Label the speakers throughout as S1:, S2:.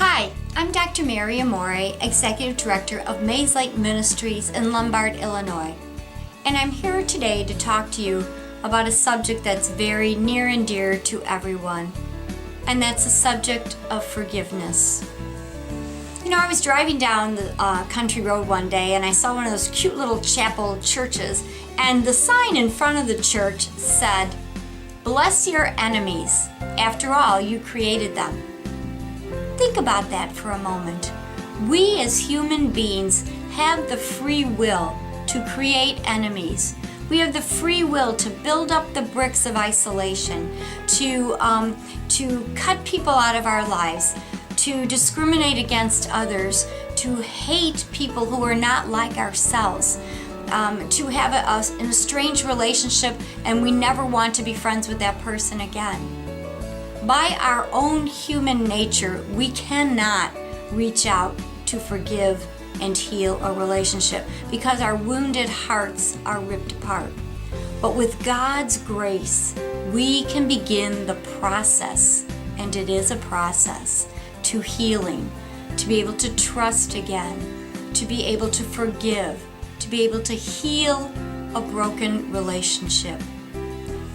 S1: Hi, I'm Dr. Mary Amore, Executive Director of Mayslake Ministries in Lombard, Illinois. And I'm here today to talk to you about a subject that's very near and dear to everyone. And that's the subject of forgiveness. You know, I was driving down the country road one day and I saw one of those cute little chapel churches, and the sign in front of the church said, "Bless your enemies. After all, you created them." Think about that for a moment. We as human beings have the free will to create enemies. We have the free will to build up the bricks of isolation, to cut people out of our lives, to discriminate against others, to hate people who are not like ourselves, to have an estranged relationship and we never want to be friends with that person again. By our own human nature, we cannot reach out to forgive and heal a relationship because our wounded hearts are ripped apart. But with God's grace, we can begin the process, and it is a process, to healing, to be able to trust again, to be able to forgive, to be able to heal a broken relationship.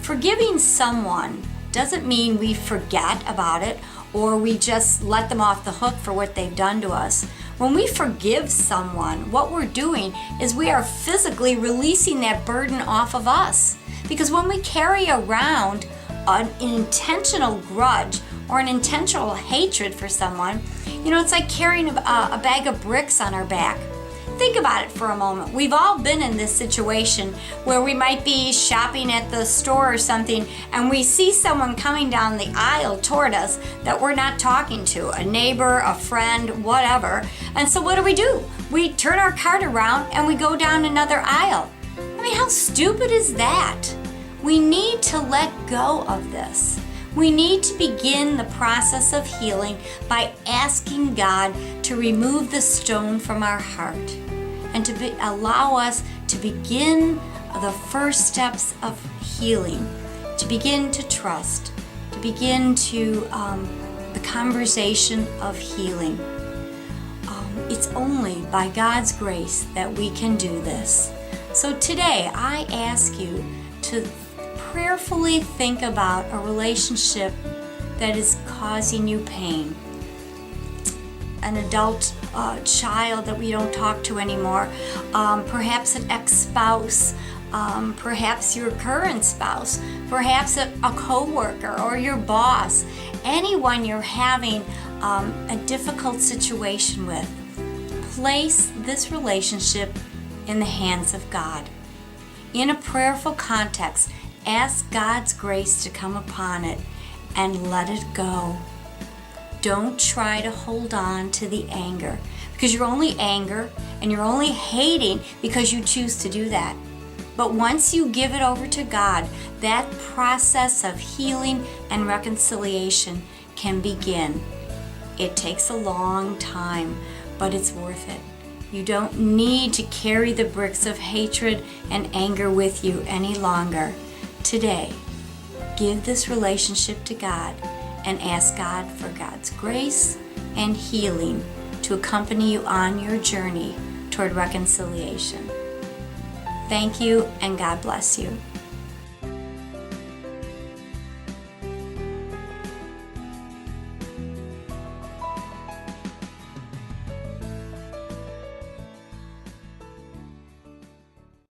S1: Forgiving someone doesn't mean we forget about it or we just let them off the hook for what they've done to us. When we forgive someone, what we're doing is we are physically releasing that burden off of us. Because when we carry around an intentional grudge or an intentional hatred for someone, you know, it's like carrying a bag of bricks on our back. Think about it for a moment. We've all been in this situation where we might be shopping at the store or something and we see someone coming down the aisle toward us that we're not talking to, a neighbor, a friend, whatever. And so what do? We turn our cart around and we go down another aisle. I mean, how stupid is that? We need to let go of this. We need to begin the process of healing by asking God to remove the stone from our heart and to allow us to begin the first steps of healing, to begin to trust, to begin to the conversation of healing. It's only by God's grace that we can do this. So today I ask you to prayerfully think about a relationship that is causing you pain. An adult child that we don't talk to anymore, perhaps an ex-spouse, perhaps your current spouse, perhaps a co-worker or your boss, anyone you're having a difficult situation with. Place this relationship in the hands of God. In a prayerful context, ask God's grace to come upon it and let it go. Don't try to hold on to the anger because you're only anger and you're only hating because you choose to do that. But once you give it over to God, that process of healing and reconciliation can begin. It takes a long time, but it's worth it. You don't need to carry the bricks of hatred and anger with you any longer. Today, give this relationship to God and ask God for God's grace and healing to accompany you on your journey toward reconciliation. Thank you, and God bless you.